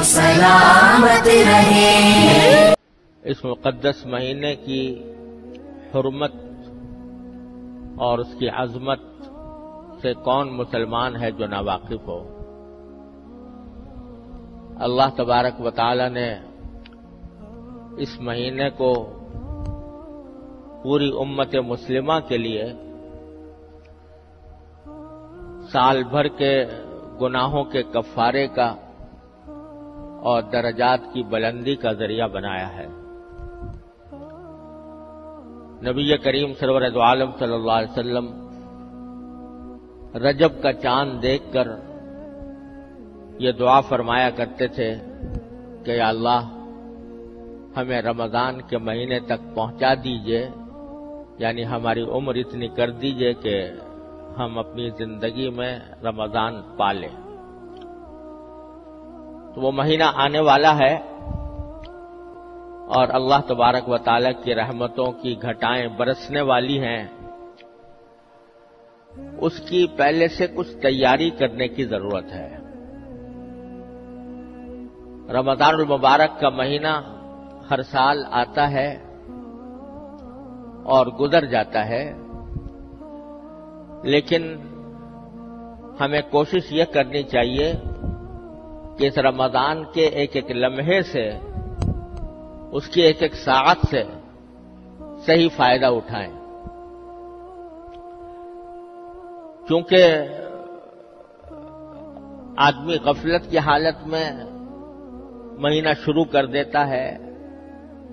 سلامت رہے۔ اس مقدس مہینے کی حرمت اور اس کی عظمت سے کون مسلمان ہے جو ناواقف ہو؟ اللہ تبارک و تعالی نے اس مہینے کو پوری امت مسلمہ کے لیے سال بھر کے گناہوں کے کفارے کا اور درجات کی بلندی کا ذریعہ بنایا ہے۔ نبی کریم سرور دو عالم صلی اللہ علیہ وسلم رجب کا چاند دیکھ کر یہ دعا فرمایا کرتے تھے کہ یا اللہ ہمیں رمضان کے مہینے تک پہنچا دیجئے، یعنی ہماری عمر اتنی کر دیجئے کہ ہم اپنی زندگی میں رمضان پالیں۔ تو وہ مہینہ آنے والا ہے اور اللہ تبارک و تعالی کی رحمتوں کی گھٹائیں برسنے والی ہیں۔ اس کی پہلے سے کچھ تیاری کرنے کی ضرورت ہے۔ رمضان المبارک کا مہینہ ہر سال آتا ہے اور گزر جاتا ہے، لیکن ہمیں کوشش یہ کرنی چاہیے کہ اس رمضان کے ایک ایک لمحے سے، اس کی ایک ایک ساعت سے صحیح فائدہ اٹھائیں، کیونکہ آدمی غفلت کی حالت میں مہینہ شروع کر دیتا ہے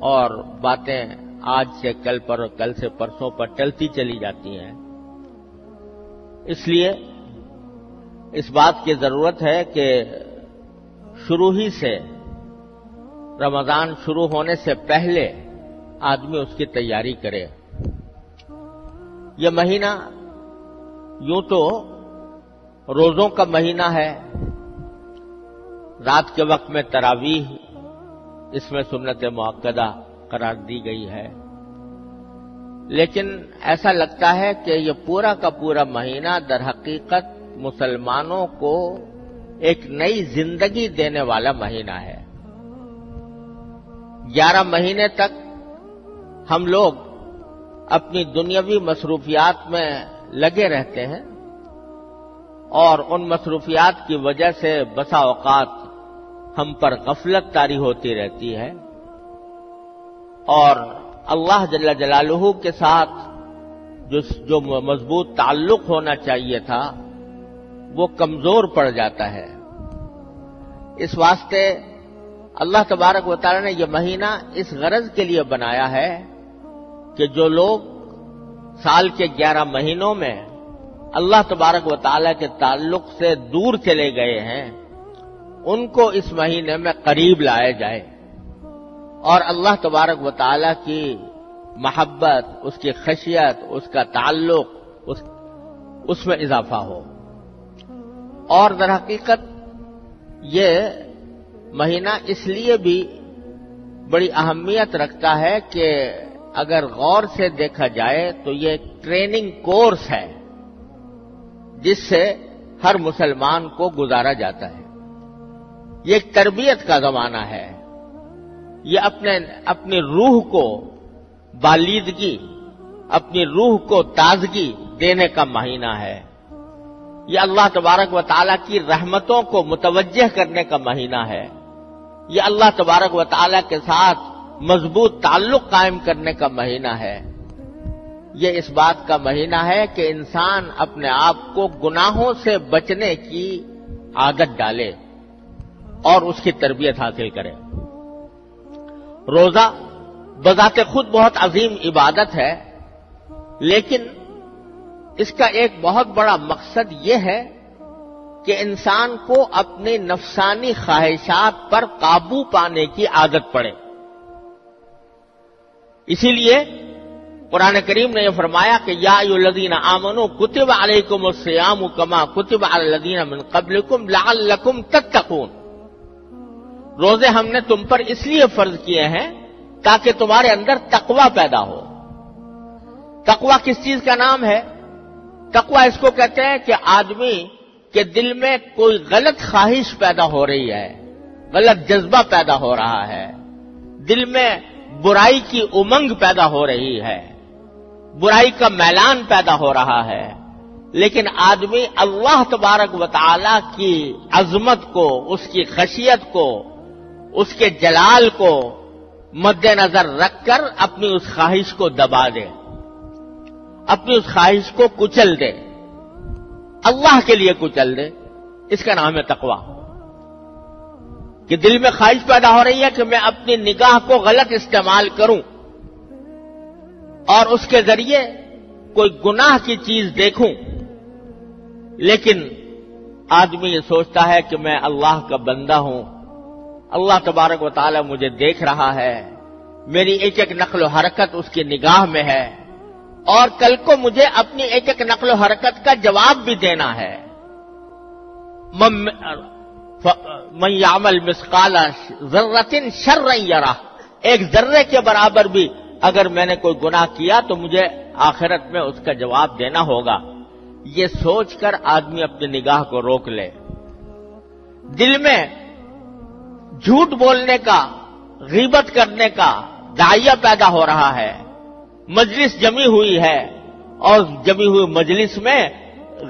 اور باتیں آج سے کل پر اور کل سے پرسوں پر ٹلتی چلی جاتی ہیں۔ اس لیے اس بات کی ضرورت ہے کہ شروع ہی سے، رمضان شروع ہونے سے پہلے آدمی اس کی تیاری کرے۔ یہ مہینہ یوں تو روزوں کا مہینہ ہے، رات کے وقت میں تراویح اس میں سنت مؤکدہ قرار دی گئی ہے، لیکن ایسا لگتا ہے کہ یہ پورا کا پورا مہینہ در حقیقت مسلمانوں کو ایک نئی زندگی دینے والا مہینہ ہے۔ 11 مہینے تک ہم لوگ اپنی دنیاوی مصروفیات میں لگے رہتے ہیں اور ان مصروفیات کی وجہ سے بسا اوقات ہم پر غفلت طاری ہوتی رہتی ہے اور اللہ جل جلالہ کے ساتھ جو مضبوط تعلق ہونا چاہیے تھا وہ کمزور پڑ جاتا ہے۔ اس واسطے اللہ تبارک و تعالی نے یہ مہینہ اس غرض کے لیے بنایا ہے کہ جو لوگ سال کے 11 مہینوں میں اللہ تبارک و تعالی کے تعلق سے دور چلے گئے ہیں، ان کو اس مہینے میں قریب لائے جائے اور اللہ تبارک و تعالی کی محبت، اس کی خشیت، اس کا تعلق، اس میں اضافہ ہو۔ اور در حقیقت یہ مہینہ اس لیے بھی بڑی اہمیت رکھتا ہے کہ اگر غور سے دیکھا جائے تو یہ ایک ٹریننگ کورس ہے جس سے ہر مسلمان کو گزارا جاتا ہے۔ یہ ایک تربیت کا زمانہ ہے، یہ اپنی روح کو بالیدگی، اپنی روح کو تازگی دینے کا مہینہ ہے۔ یہ اللہ تبارک و تعالی کی رحمتوں کو متوجہ کرنے کا مہینہ ہے۔ یہ اللہ تبارک و تعالی کے ساتھ مضبوط تعلق قائم کرنے کا مہینہ ہے۔ یہ اس بات کا مہینہ ہے کہ انسان اپنے آپ کو گناہوں سے بچنے کی عادت ڈالے اور اس کی تربیت حاصل کرے۔ روزہ بذات خود بہت عظیم عبادت ہے، لیکن اس کا ایک بہت بڑا مقصد یہ ہے کہ انسان کو اپنی نفسانی خواہشات پر قابو پانے کی عادت پڑے۔ اسی لیے قرآن کریم نے یہ فرمایا کہ یا ایھا الذین آمنوا کتب علیکم الصیام کما کتب علی الذین من قبلکم لعلکم تتقون۔ روزے ہم نے تم پر اس لیے فرض کیے ہیں تاکہ تمہارے اندر تقوی پیدا ہو۔ تقوی کس چیز کا نام ہے؟ تقوی اس کو کہتے ہیں کہ آدمی کے دل میں کوئی غلط خواہش پیدا ہو رہی ہے، غلط جذبہ پیدا ہو رہا ہے، دل میں برائی کی امنگ پیدا ہو رہی ہے، برائی کا میلان پیدا ہو رہا ہے، لیکن آدمی اللہ تبارک و تعالی کی عظمت کو، اس کی خشیت کو، اس کے جلال کو مد نظر رکھ کر اپنی اس خواہش کو دبا دے، اپنی اس خواہش کو کچل دے، اللہ کے لیے کچل دے۔ اس کا نام ہے تقویٰ، کہ دل میں خواہش پیدا ہو رہی ہے کہ میں اپنی نگاہ کو غلط استعمال کروں اور اس کے ذریعے کوئی گناہ کی چیز دیکھوں، لیکن آدمی یہ سوچتا ہے کہ میں اللہ کا بندہ ہوں، اللہ تبارک و تعالی مجھے دیکھ رہا ہے، میری ایک ایک نقل و حرکت اس کی نگاہ میں ہے، اور کل کو مجھے اپنی ایک ایک نقل و حرکت کا جواب بھی دینا ہے۔ من یعمل مثقال ذرۃ شرا یرہ، ایک ذرے کے برابر بھی اگر میں نے کوئی گناہ کیا تو مجھے آخرت میں اس کا جواب دینا ہوگا۔ یہ سوچ کر آدمی اپنی نگاہ کو روک لے۔ دل میں جھوٹ بولنے کا، غیبت کرنے کا داعیہ پیدا ہو رہا ہے، مجلس جمی ہوئی ہے اور جمی ہوئی مجلس میں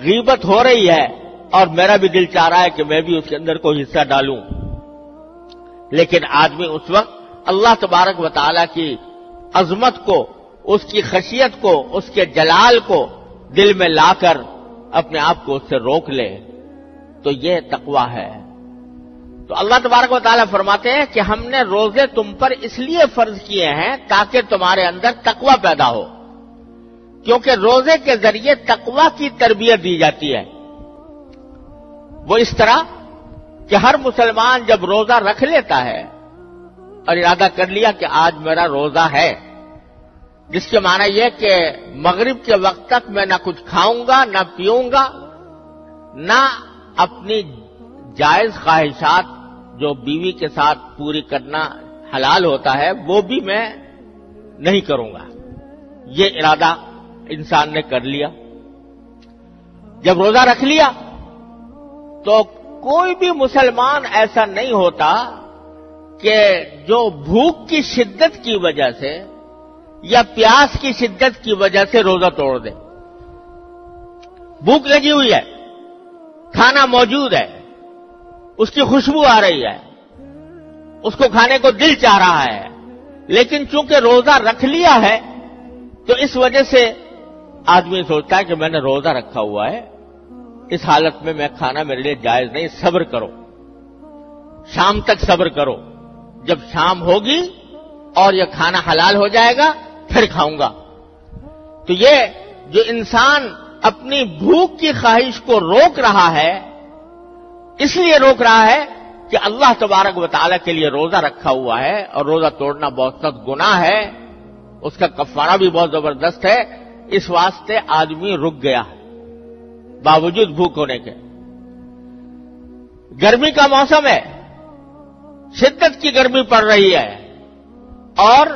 غیبت ہو رہی ہے اور میرا بھی دل چاہ رہا ہے کہ میں بھی اس کے اندر کوئی حصہ ڈالوں، لیکن آدمی اس وقت اللہ تبارک و تعالی کی عظمت کو، اس کی خشیت کو، اس کے جلال کو دل میں لا کر اپنے آپ کو اس سے روک لے، تو یہ تقویٰ ہے۔ تو اللہ تبارک و تعالیٰ فرماتے ہیں کہ ہم نے روزے تم پر اس لیے فرض کیے ہیں تاکہ تمہارے اندر تقویٰ پیدا ہو، کیونکہ روزے کے ذریعے تقویٰ کی تربیت دی جاتی ہے۔ وہ اس طرح کہ ہر مسلمان جب روزہ رکھ لیتا ہے اور ارادہ کر لیا کہ آج میرا روزہ ہے، جس کے معنی یہ کہ مغرب کے وقت تک میں نہ کچھ کھاؤں گا، نہ پیوں گا، نہ اپنی جائز خواہشات جو بیوی کے ساتھ پوری کرنا حلال ہوتا ہے وہ بھی میں نہیں کروں گا، یہ ارادہ انسان نے کر لیا۔ جب روزہ رکھ لیا تو کوئی بھی مسلمان ایسا نہیں ہوتا کہ جو بھوک کی شدت کی وجہ سے یا پیاس کی شدت کی وجہ سے روزہ توڑ دے۔ بھوک لگی ہوئی ہے، کھانا موجود ہے، اس کی خوشبو آ رہی ہے، اس کو کھانے کو دل چاہ رہا ہے، لیکن چونکہ روزہ رکھ لیا ہے تو اس وجہ سے آدمی سوچتا ہے کہ میں نے روزہ رکھا ہوا ہے، اس حالت میں کھانا میرے لیے جائز نہیں، صبر کرو، شام تک صبر کرو، جب شام ہوگی اور یہ کھانا حلال ہو جائے گا پھر کھاؤں گا۔ تو یہ جو انسان اپنی بھوک کی خواہش کو روک رہا ہے، اس لیے روک رہا ہے کہ اللہ تبارک و تعالیٰ کے لیے روزہ رکھا ہوا ہے اور روزہ توڑنا بہت سخت گناہ ہے، اس کا کفارہ بھی بہت زبردست ہے، اس واسطے آدمی رک گیا ہے باوجود بھوک ہونے کے۔ گرمی کا موسم ہے، شدت کی گرمی پڑ رہی ہے اور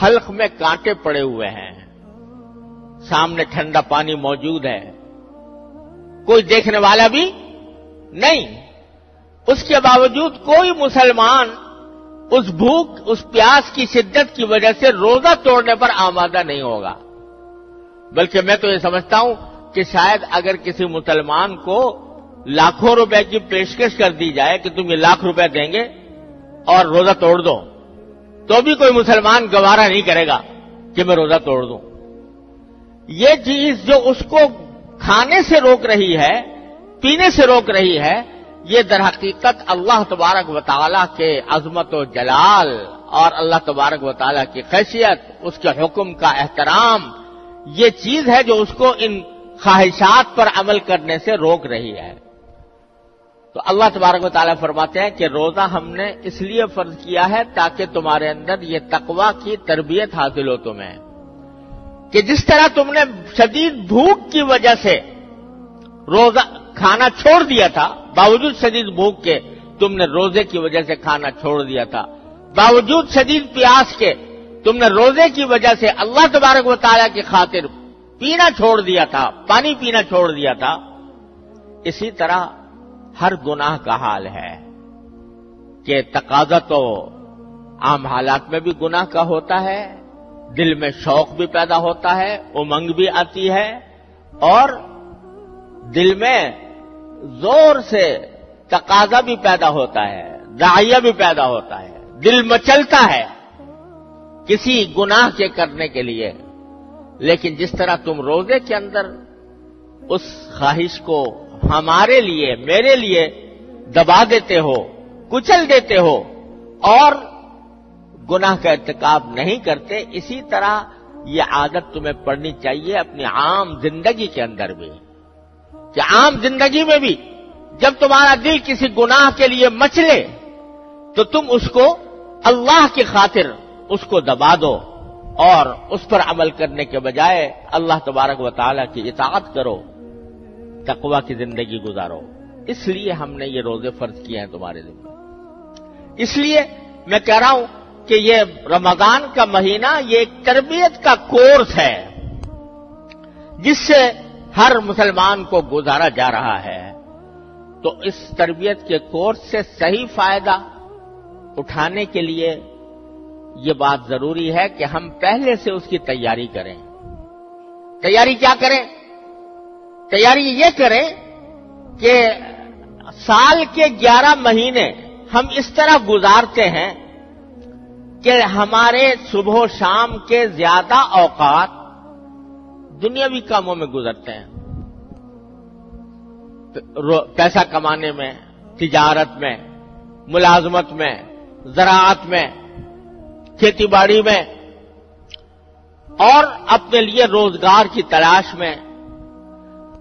حلق میں کانٹے پڑے ہوئے ہیں، سامنے ٹھنڈا پانی موجود ہے، کوئی دیکھنے والا بھی نہیں، اس کے باوجود کوئی مسلمان اس بھوک، اس پیاس کی شدت کی وجہ سے روزہ توڑنے پر آمادہ نہیں ہوگا۔ بلکہ میں تو یہ سمجھتا ہوں کہ شاید اگر کسی مسلمان کو لاکھوں روپے کی پیشکش کر دی جائے کہ تم یہ لاکھ روپے دیں گے اور روزہ توڑ دو، تو بھی کوئی مسلمان گوارا نہیں کرے گا کہ میں روزہ توڑ دوں۔ یہ چیز جو اس کو کھانے سے روک رہی ہے، پینے سے روک رہی ہے، یہ در حقیقت اللہ تبارک و تعالیٰ کے عظمت و جلال اور اللہ تبارک و تعالیٰ کی خیشیت، اس کے حکم کا احترام، یہ چیز ہے جو اس کو ان خواہشات پر عمل کرنے سے روک رہی ہے۔ تو اللہ تبارک و تعالیٰ فرماتے ہیں کہ روزہ ہم نے اس لیے فرض کیا ہے تاکہ تمہارے اندر یہ تقویٰ کی تربیت حاصل ہو تمہیں، کہ جس طرح تم نے شدید بھوک کی وجہ سے روزہ کھانا چھوڑ دیا تھا، باوجود شدید بھوک کے تم نے روزے کی وجہ سے کھانا چھوڑ دیا تھا، باوجود شدید پیاس کے تم نے روزے کی وجہ سے اللہ تبارک و تعالیٰ کی خاطر پینا چھوڑ دیا تھا، پانی پینا چھوڑ دیا تھا، اسی طرح ہر گناہ کا حال ہے۔ کہ تقاضا تو عام حالات میں بھی گناہ کا ہوتا ہے، دل میں شوق بھی پیدا ہوتا ہے، امنگ بھی آتی ہے، اور دل میں زور سے تقاضا بھی پیدا ہوتا ہے، داعیہ بھی پیدا ہوتا ہے، دل مچلتا ہے کسی گناہ کے کرنے کے لیے. لیکن جس طرح تم روزے کے اندر اس خواہش کو ہمارے لیے، میرے لیے دبا دیتے ہو، کچل دیتے ہو اور گناہ کا ارتکاب نہیں کرتے، اسی طرح یہ عادت تمہیں پڑنی چاہیے اپنی عام زندگی کے اندر بھی، کہ عام زندگی میں بھی جب تمہارا دل کسی گناہ کے لیے مچلے تو تم اس کو اللہ کی خاطر اس کو دبا دو اور اس پر عمل کرنے کے بجائے اللہ تبارک و تعالی کی اطاعت کرو، تقوی کی زندگی گزارو. اس لیے ہم نے یہ روزے فرض کیے ہیں تمہارے ذمہ. اس لیے میں کہہ رہا ہوں کہ یہ رمضان کا مہینہ یہ ایک تربیت کا کورس ہے جس سے ہر مسلمان کو گزارا جا رہا ہے. تو اس تربیت کے کورس سے صحیح فائدہ اٹھانے کے لیے یہ بات ضروری ہے کہ ہم پہلے سے اس کی تیاری کریں. تیاری کیا کریں؟ تیاری یہ کریں کہ سال کے 11 مہینے ہم اس طرح گزارتے ہیں کہ ہمارے صبح و شام کے زیادہ اوقات دنیاوی کاموں میں گزرتے ہیں، پیسہ کمانے میں، تجارت میں، ملازمت میں، زراعت میں، کھیتی باڑی میں، اور اپنے لیے روزگار کی تلاش میں،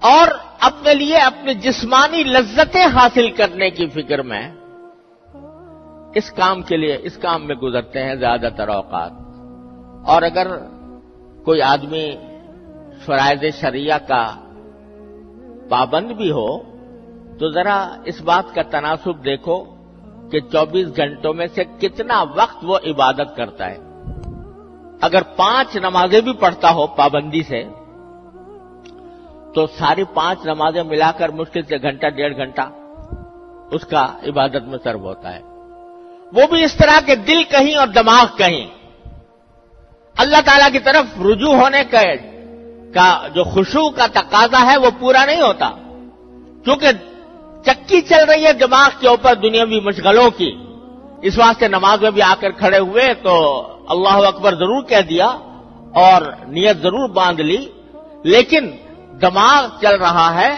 اور اپنے لیے اپنی جسمانی لذتیں حاصل کرنے کی فکر میں. اس کام کے لیے، اس کام میں گزرتے ہیں زیادہ تر اوقات. اور اگر کوئی آدمی فرائض شرعیہ کا پابند بھی ہو تو ذرا اس بات کا تناسب دیکھو کہ 24 گھنٹوں میں سے کتنا وقت وہ عبادت کرتا ہے. اگر 5 نمازیں بھی پڑھتا ہو پابندی سے تو ساری 5 نمازیں ملا کر مشکل سے گھنٹہ 1.5 گھنٹہ اس کا عبادت میں صرف ہوتا ہے. وہ بھی اس طرح کہ دل کہیں اور دماغ کہیں. اللہ تعالیٰ کی طرف رجوع ہونے کا جو خشوع کا تقاضا ہے وہ پورا نہیں ہوتا، کیونکہ چکی چل رہی ہے دماغ کے اوپر دنیاوی مشغلوں کی. اس واسطے نماز میں بھی آ کر کھڑے ہوئے تو اللہ اکبر ضرور کہہ دیا اور نیت ضرور باندھ لی، لیکن دماغ چل رہا ہے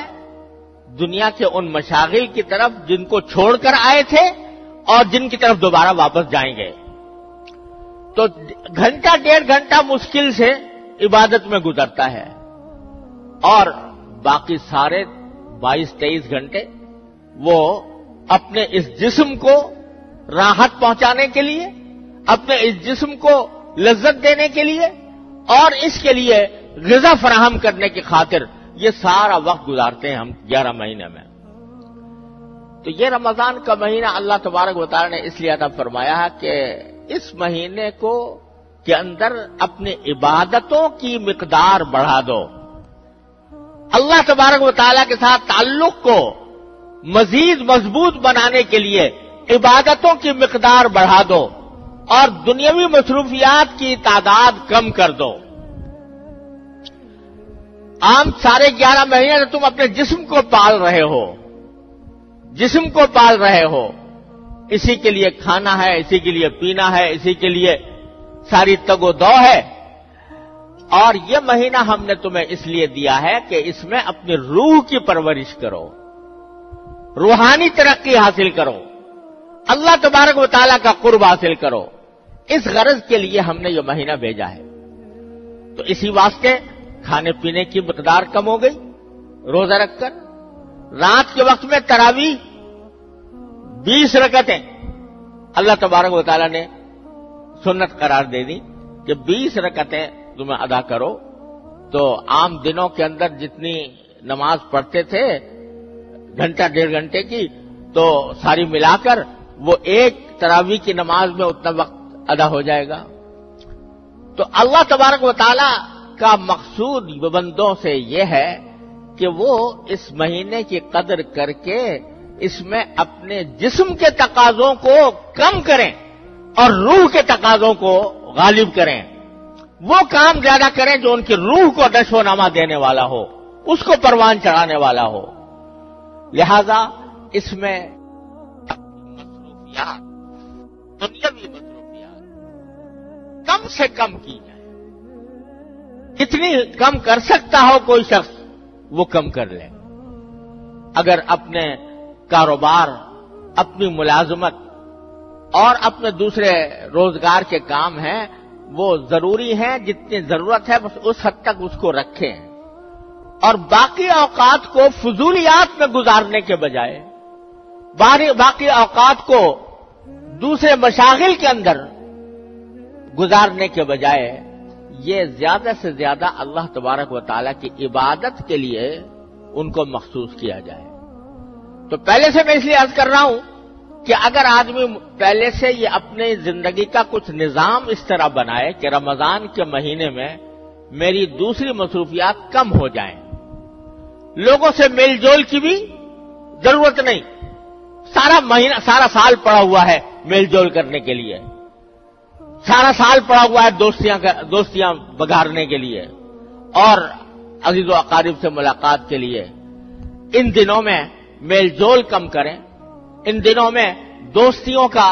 دنیا کے ان مشاغل کی طرف جن کو چھوڑ کر آئے تھے اور جن کی طرف دوبارہ واپس جائیں گے. تو گھنٹہ 1.5 گھنٹہ مشکل سے عبادت میں گزرتا ہے، اور باقی سارے 22-23 گھنٹے وہ اپنے اس جسم کو راحت پہنچانے کے لیے، اپنے اس جسم کو لذت دینے کے لیے اور اس کے لیے غذا فراہم کرنے کی خاطر یہ سارا وقت گزارتے ہیں ہم 11 مہینے میں. تو یہ رمضان کا مہینہ اللہ تبارک و تعالی نے اس لیے عطا فرمایا ہے کہ اس مہینے کے اندر اپنی عبادتوں کی مقدار بڑھا دو. اللہ تبارک و تعالی کے ساتھ تعلق کو مزید مضبوط بنانے کے لیے عبادتوں کی مقدار بڑھا دو اور دنیاوی مصروفیات کی تعداد کم کر دو. عام سارے 11 مہینے سے تم اپنے جسم کو پال رہے ہو، جسم کو پال رہے ہو، اسی کے لیے کھانا ہے، اسی کے لیے پینا ہے، اسی کے لیے ساری تگ و دو ہے. اور یہ مہینہ ہم نے تمہیں اس لیے دیا ہے کہ اس میں اپنی روح کی پرورش کرو، روحانی ترقی حاصل کرو، اللہ تبارک و تعالیٰ کا قرب حاصل کرو. اس غرض کے لیے ہم نے یہ مہینہ بھیجا ہے. تو اسی واسطے کھانے پینے کی مقدار کم ہو گئی روزہ رکھ کر. رات کے وقت میں تراویح 20 رکعتیں اللہ تبارک و تعالیٰ نے سنت قرار دے دی کہ 20 رکعتیں تمہیں ادا کرو. تو عام دنوں کے اندر جتنی نماز پڑھتے تھے گھنٹہ 1.5 گھنٹے کی، تو ساری ملا کر وہ ایک تراویح کی نماز میں اتنا وقت ادا ہو جائے گا. تو اللہ تبارک و تعالی کا مقصود بندوں سے یہ ہے کہ وہ اس مہینے کی قدر کر کے اس میں اپنے جسم کے تقاضوں کو کم کریں اور روح کے تقاضوں کو غالب کریں. وہ کام زیادہ کریں جو ان کی روح کو نشو و نما دینے والا ہو، اس کو پروان چڑھانے والا ہو. لہذا اس میں مصروفیات، دنیاوی مصروفیات کم سے کم کی جائے. کتنی کم کر سکتا ہو کوئی شخص وہ کم کر لے. اگر اپنے کاروبار، اپنی ملازمت اور اپنے دوسرے روزگار کے کام ہیں وہ ضروری ہیں، جتنی ضرورت ہے بس اس حد تک اس کو رکھیں، اور باقی اوقات کو فضولیات میں گزارنے کے بجائے، باقی اوقات کو دوسرے مشاغل کے اندر گزارنے کے بجائے یہ زیادہ سے زیادہ اللہ تبارک و تعالیٰ کی عبادت کے لیے ان کو مخصوص کیا جائے. تو پہلے سے میں اس لیے عرض کر رہا ہوں کہ اگر آدمی پہلے سے یہ اپنی زندگی کا کچھ نظام اس طرح بنائے کہ رمضان کے مہینے میں میری دوسری مصروفیات کم ہو جائیں، لوگوں سے میل جول کی بھی ضرورت نہیں، سارا سال پڑا ہوا ہے میل جول کرنے کے لیے، سارا سال پڑا ہوا ہے دوستیاں بگارنے کے لیے اور عزیز و اقارب سے ملاقات کے لیے. ان دنوں میں میل جول کم کریں، ان دنوں میں دوستیوں کا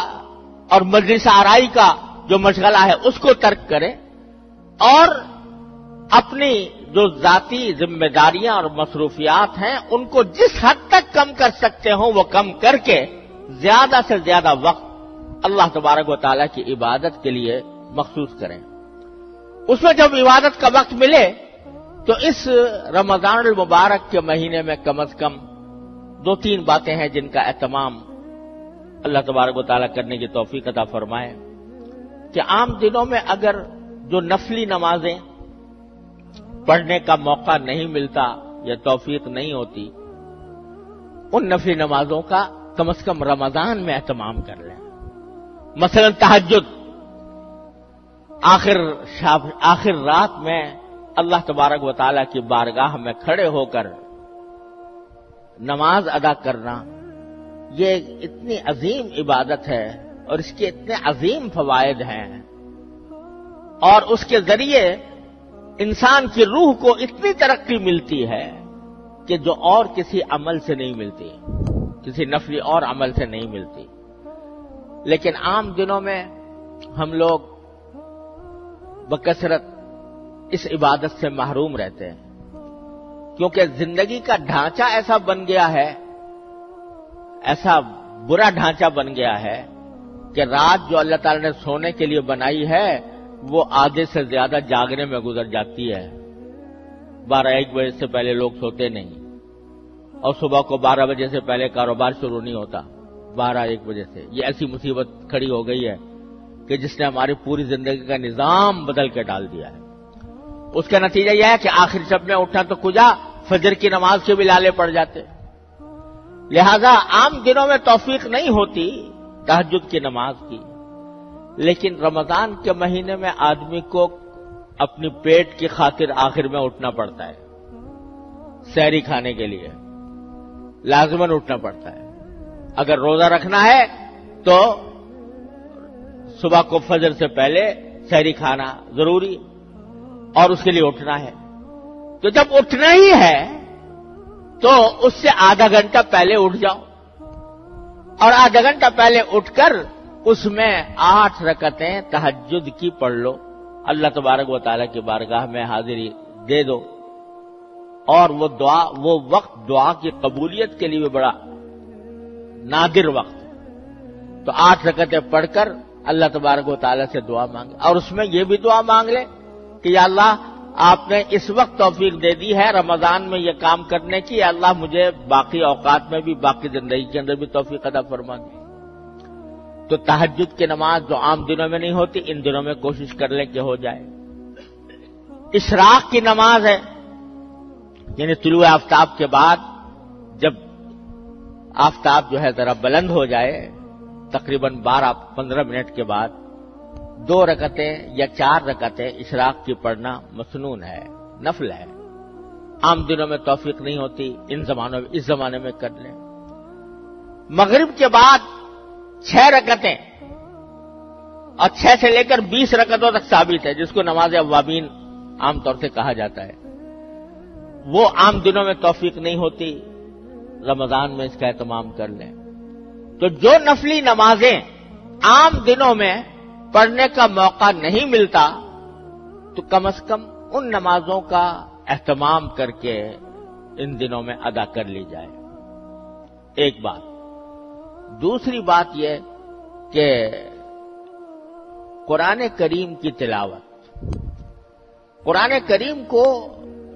اور مجلس آرائی کا جو مشغلہ ہے اس کو ترک کریں، اور اپنی جو ذاتی ذمہ داریاں اور مصروفیات ہیں ان کو جس حد تک کم کر سکتے ہوں وہ کم کر کے زیادہ سے زیادہ وقت اللہ تبارک و تعالیٰ کی عبادت کے لیے مخصوص کریں. اس میں جب عبادت کا وقت ملے تو اس رمضان المبارک کے مہینے میں کم از کم 2-3 باتیں ہیں جن کا اہتمام اللہ تبارک و تعالیٰ کرنے کی توفیق عطا فرمائے. کہ عام دنوں میں اگر جو نفلی نمازیں پڑھنے کا موقع نہیں ملتا یا توفیق نہیں ہوتی، ان نفلی نمازوں کا کم از کم رمضان میں اہتمام کر لیں. مثلا تہجد، آخر رات میں اللہ تبارک و تعالیٰ کی بارگاہ میں کھڑے ہو کر نماز ادا کرنا، یہ اتنی عظیم عبادت ہے اور اس کے اتنے عظیم فوائد ہیں، اور اس کے ذریعے انسان کی روح کو اتنی ترقی ملتی ہے کہ جو اور کسی عمل سے نہیں ملتی، کسی نفلی اور عمل سے نہیں ملتی. لیکن عام دنوں میں ہم لوگ بکثرت اس عبادت سے محروم رہتے ہیں، کیونکہ زندگی کا ڈھانچہ ایسا بن گیا ہے، ایسا برا ڈھانچہ بن گیا ہے کہ رات جو اللہ تعالی نے سونے کے لیے بنائی ہے وہ آدھے سے زیادہ جاگنے میں گزر جاتی ہے. 12-1 بجے سے پہلے لوگ سوتے نہیں، اور صبح کو 12 بجے سے پہلے کاروبار شروع نہیں ہوتا. 12-1 بجے سے یہ ایسی مصیبت کھڑی ہو گئی ہے کہ جس نے ہماری پوری زندگی کا نظام بدل کے ڈال دیا ہے. اس کا نتیجہ یہ ہے کہ آخر شب میں اٹھنا تو کجا، فجر کی نماز کے بھی لالے پڑ جاتے. لہذا عام دنوں میں توفیق نہیں ہوتی تہجد کی نماز کی، لیکن رمضان کے مہینے میں آدمی کو اپنی پیٹ کی خاطر آخر میں اٹھنا پڑتا ہے، سحری کھانے کے لیے لازماً اٹھنا پڑتا ہے. اگر روزہ رکھنا ہے تو صبح کو فجر سے پہلے سحری کھانا ضروری اور اس کے لیے اٹھنا ہے. تو جب اٹھنا ہی ہے تو اس سے آدھا گھنٹہ پہلے اٹھ جاؤ، اور آدھا گھنٹہ پہلے اٹھ کر اس میں 8 رکعتیں تہجد کی پڑھ لو، اللہ تبارک و تعالیٰ کی بارگاہ میں حاضری دے دو. اور وہ وقت دعا کی قبولیت کے لیے بڑا نادر وقت ہے. تو 8 رکعتیں پڑھ کر اللہ تبارک و تعالیٰ سے دعا مانگے، اور اس میں یہ بھی دعا مانگ لے کہ یا اللہ آپ نے اس وقت توفیق دے دی ہے رمضان میں یہ کام کرنے کی، یا اللہ مجھے باقی اوقات میں بھی، باقی زندگی کے اندر بھی توفیق عطا فرما دی. تو تہجد کی نماز جو عام دنوں میں نہیں ہوتی، ان دنوں میں کوشش کر لیں کہ ہو جائے. اشراق کی نماز ہے، یعنی طلوع آفتاب کے بعد جب آفتاب جو ہے ذرا بلند ہو جائے، تقریباً 12-15 منٹ کے بعد 2 رکعتیں یا 4 رکعتیں اشراق کی پڑھنا مسنون ہے، نفل ہے. عام دنوں میں توفیق نہیں ہوتی، اس زمانے میں کر لیں. مغرب کے بعد 6 رکعتیں اور 6 سے لے کر 20 رکعتوں تک ثابت ہے، جس کو نماز اوابین عام طور سے کہا جاتا ہے، وہ عام دنوں میں توفیق نہیں ہوتی، رمضان میں اس کا اہتمام کر لیں۔ تو جو نفلی نمازیں عام دنوں میں پڑھنے کا موقع نہیں ملتا، تو کم از کم ان نمازوں کا اہتمام کر کے ان دنوں میں ادا کر لی جائے۔ ایک بات۔ دوسری بات یہ کہ قرآن کریم کی تلاوت، قرآن کریم کو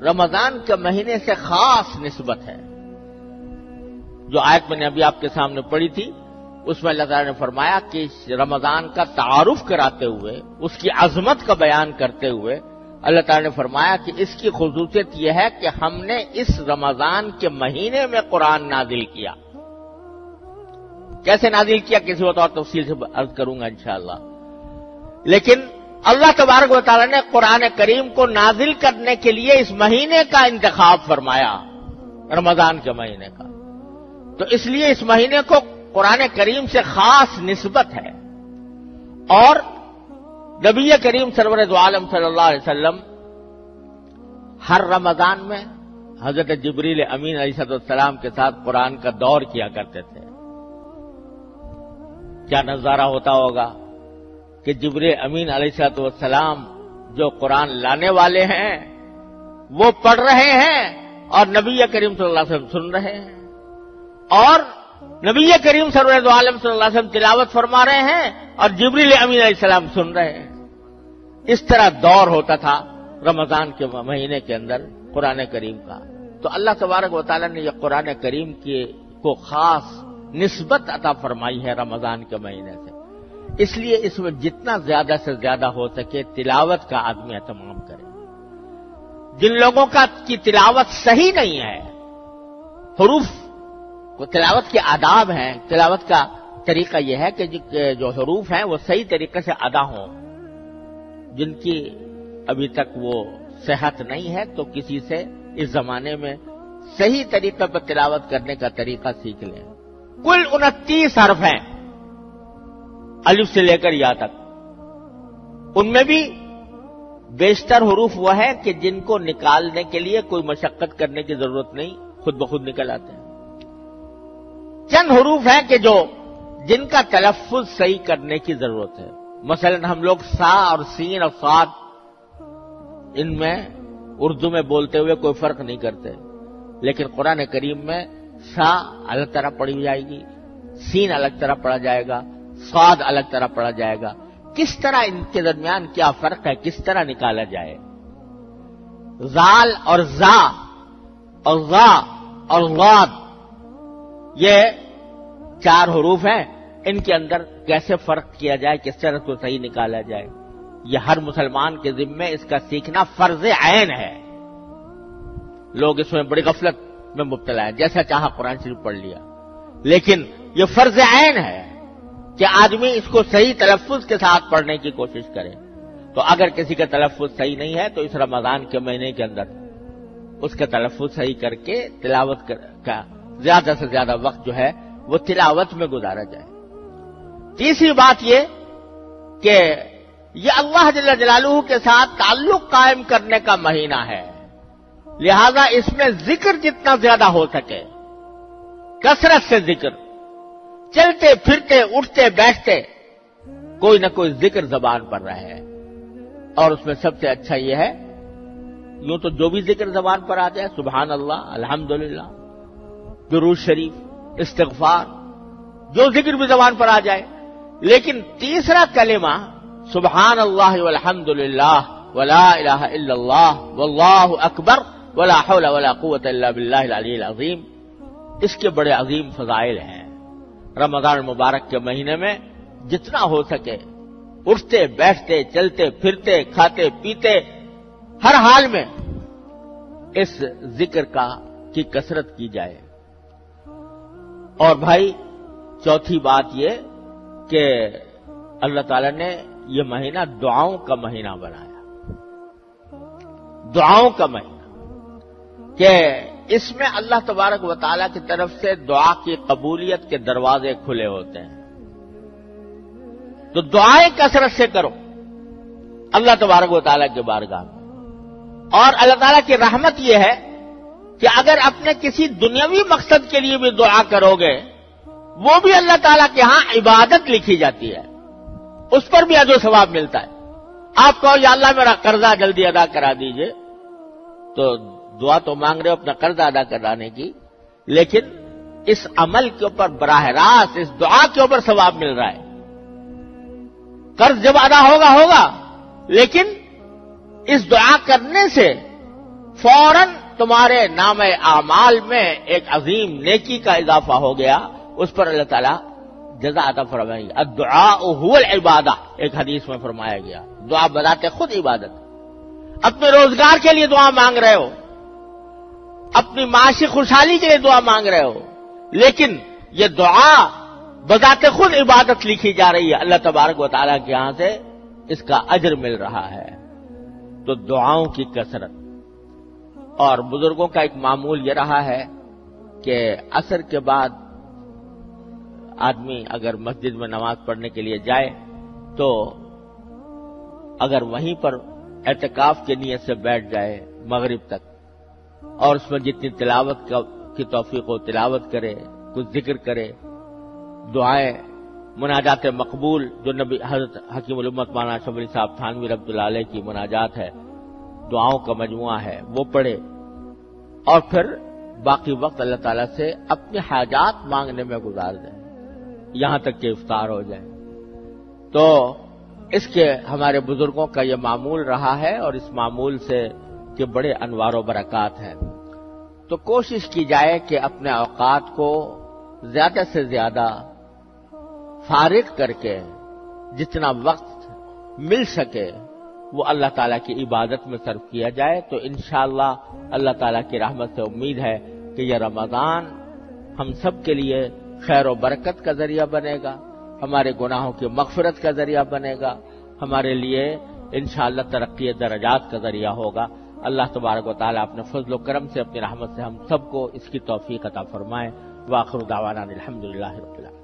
رمضان کے مہینے سے خاص نسبت ہے۔ جو آیت میں نے ابھی آپ کے سامنے پڑھی تھی، اس میں اللہ تعالیٰ نے فرمایا کہ رمضان کا تعارف کراتے ہوئے، اس کی عظمت کا بیان کرتے ہوئے اللہ تعالیٰ نے فرمایا کہ اس کی خصوصیت یہ ہے کہ ہم نے اس رمضان کے مہینے میں قرآن نازل کیا۔ کیسے نازل کیا کسی وقت اور تفصیل سے عرض کروں گا انشاءاللہ، لیکن اللہ تبارک و تعالیٰ نے قرآن کریم کو نازل کرنے کے لیے اس مہینے کا انتخاب فرمایا، رمضان کے مہینے کا۔ تو اس لیے اس مہینے کو قرآن کریم سے خاص نسبت ہے، اور نبی کریم سرور دو عالم صلی اللہ علیہ وسلم ہر رمضان میں حضرت جبریل امین علیہ السلام کے ساتھ قرآن کا دور کیا کرتے تھے۔ کیا نظارہ ہوتا ہوگا کہ جبریل امین علیہ السلام جو قرآن لانے والے ہیں وہ پڑھ رہے ہیں اور نبی کریم صلی اللہ علیہ وسلم سن رہے ہیں، اور نبی کریم سرور دو عالم صلی اللہ علیہ وسلم تلاوت فرما رہے ہیں اور جبریل امین علیہ السلام سن رہے ہیں۔ اس طرح دور ہوتا تھا رمضان کے مہینے کے اندر قرآن کریم کا۔ تو اللہ تبارک و تعالیٰ نے یہ قرآن کریم کو خاص نسبت عطا فرمائی ہے رمضان کے مہینے سے، اس لیے اس میں جتنا زیادہ سے زیادہ ہو سکے تلاوت کا آدمی اہتمام کرے۔ جن لوگوں کی تلاوت صحیح نہیں ہے، حروف تلاوت کے آداب ہیں، تلاوت کا طریقہ یہ ہے کہ جو حروف ہیں وہ صحیح طریقے سے ادا ہوں۔ جن کی ابھی تک وہ صحت نہیں ہے تو کسی سے اس زمانے میں صحیح طریقے پر تلاوت کرنے کا طریقہ سیکھ لیں۔ کل 29 حرف ہیں الف سے لے کر یا تک، ان میں بھی بیشتر حروف وہ ہیں کہ جن کو نکالنے کے لیے کوئی مشقت کرنے کی ضرورت نہیں، خود بخود نکل آتے ہیں۔ چند حروف ہیں کہ جن کا تلفظ صحیح کرنے کی ضرورت ہے۔ مثلا ہم لوگ سا اور سین اور صاد، ان میں اردو میں بولتے ہوئے کوئی فرق نہیں کرتے، لیکن قرآن کریم میں سا الگ طرح پڑھی جائے گی، سین الگ طرح پڑھا جائے گا، صاد الگ طرح پڑھا جائے گا۔ کس طرح ان کے درمیان کیا فرق ہے، کس طرح نکالا جائے؟ زال اور زا اور غا اور غاد، یہ 4 حروف ہیں، ان کے اندر کیسے فرق کیا جائے، کس طرح کو صحیح نکالا جائے، یہ ہر مسلمان کے ذمے اس کا سیکھنا فرض عین ہے۔ لوگ اس میں بڑی غفلت میں مبتلا ہیں، جیسا چاہا قرآن شریف پڑھ لیا، لیکن یہ فرض عین ہے کہ آدمی اس کو صحیح تلفظ کے ساتھ پڑھنے کی کوشش کرے۔ تو اگر کسی کا تلفظ صحیح نہیں ہے تو اس رمضان کے مہینے کے اندر اس کا تلفظ صحیح کر کے تلاوت کا زیادہ سے زیادہ وقت جو ہے وہ تلاوت میں گزارا جائے۔ تیسری بات یہ کہ یہ اللہ جل جلالہ کے ساتھ تعلق قائم کرنے کا مہینہ ہے، لہذا اس میں ذکر جتنا زیادہ ہو سکے، کثرت سے ذکر، چلتے پھرتے اٹھتے بیٹھتے کوئی نہ کوئی ذکر زبان پر رہے، اور اس میں سب سے اچھا یہ ہے، یوں تو جو بھی ذکر زبان پر آ جائے، سبحان اللہ، الحمدللہ، درود شریف، استغفار، جو ذکر بھی زبان پر آ جائے، لیکن تیسرا کلمہ سبحان اللہ والحمدللہ ولا الہ الا اللہ واللہ اکبر ولا حول ولا قوت الا باللہ العلی العظیم، اس کے بڑے عظیم فضائل ہیں۔ رمضان المبارک کے مہینے میں جتنا ہو سکے اٹھتے بیٹھتے چلتے پھرتے کھاتے پیتے ہر حال میں اس ذکر کی کثرت کی جائے۔ اور بھائی چوتھی بات یہ کہ اللہ تعالی نے یہ مہینہ دعاؤں کا مہینہ بنایا، دعاؤں کا مہینہ، کہ اس میں اللہ تبارک و تعالیٰ کی طرف سے دعا کی قبولیت کے دروازے کھلے ہوتے ہیں. تو دعائیں کثرت سے کرو اللہ تبارک و تعالیٰ کے بارگاہ میں. اور اللہ تعالیٰ کی رحمت یہ ہے کہ اگر اپنے کسی دنیاوی مقصد کے لیے بھی دعا کرو گے وہ بھی اللہ تعالیٰ کے ہاں عبادت لکھی جاتی ہے, اس پر بھی اجر و ثواب ملتا ہے. آپ کہو یا اللہ میرا قرضہ جلدی ادا کرا دیجئے, تو دعا تو مانگ رہے ہو اپنا قرضہ ادا کرانے کی, لیکن اس عمل کے اوپر براہ راست اس دعا کے اوپر ثواب مل رہا ہے. قرض جب ادا ہوگا لیکن اس دعا کرنے سے فوراً تمہارے نام اعمال میں ایک عظیم نیکی کا اضافہ ہو گیا, اس پر اللہ تعالیٰ جزا عطا فرمائیں گے. الدعاء هو العبادہ ایک حدیث میں فرمایا گیا. دعا بذات خود عبادت. اپنے روزگار کے لیے دعا مانگ رہے ہو, اپنی معاشی خوشحالی کے لیے دعا مانگ رہے ہو, لیکن یہ دعا بذات خود عبادت لکھی جا رہی ہے اللہ تبارک و تعالیٰ کے یہاں سے اس کا اجر مل رہا ہے. تو دعاؤں کی کثرت. اور بزرگوں کا ایک معمول یہ رہا ہے کہ عصر کے بعد آدمی اگر مسجد میں نماز پڑھنے کے لیے جائے تو اگر وہیں پر اعتکاف کی نیت سے بیٹھ جائے مغرب تک, اور اس میں جتنی تلاوت کی توفیق ہو تلاوت کرے, کچھ ذکر کرے, دعائیں مناجات مقبول جو نبی حضرت حکیم الامت مولانا اشرف علی صاحب تھانوی رحمۃ اللہ علیہ کی مناجات ہے, دعاؤں کا مجموعہ ہے, وہ پڑھے, اور پھر باقی وقت اللہ تعالیٰ سے اپنی حاجات مانگنے میں گزار دیں یہاں تک کہ افطار ہو جائے. تو اس کے ہمارے بزرگوں کا یہ معمول رہا ہے, اور اس معمول سے کے بڑے انوار و برکات ہیں. تو کوشش کی جائے کہ اپنے اوقات کو زیادہ سے زیادہ فارغ کر کے جتنا وقت مل سکے وہ اللہ تعالیٰ کی عبادت میں صرف کیا جائے. تو انشاءاللہ اللہ تعالیٰ کی رحمت سے امید ہے کہ یہ رمضان ہم سب کے لیے خیر و برکت کا ذریعہ بنے گا, ہمارے گناہوں کی مغفرت کا ذریعہ بنے گا, ہمارے لیے انشاءاللہ ترقی درجات کا ذریعہ ہوگا. اللہ تبارک و تعالیٰ اپنے فضل و کرم سے اپنی رحمت سے ہم سب کو اس کی توفیق عطا فرمائے. وآخر دعوانا الحمدللہ رب العالمین.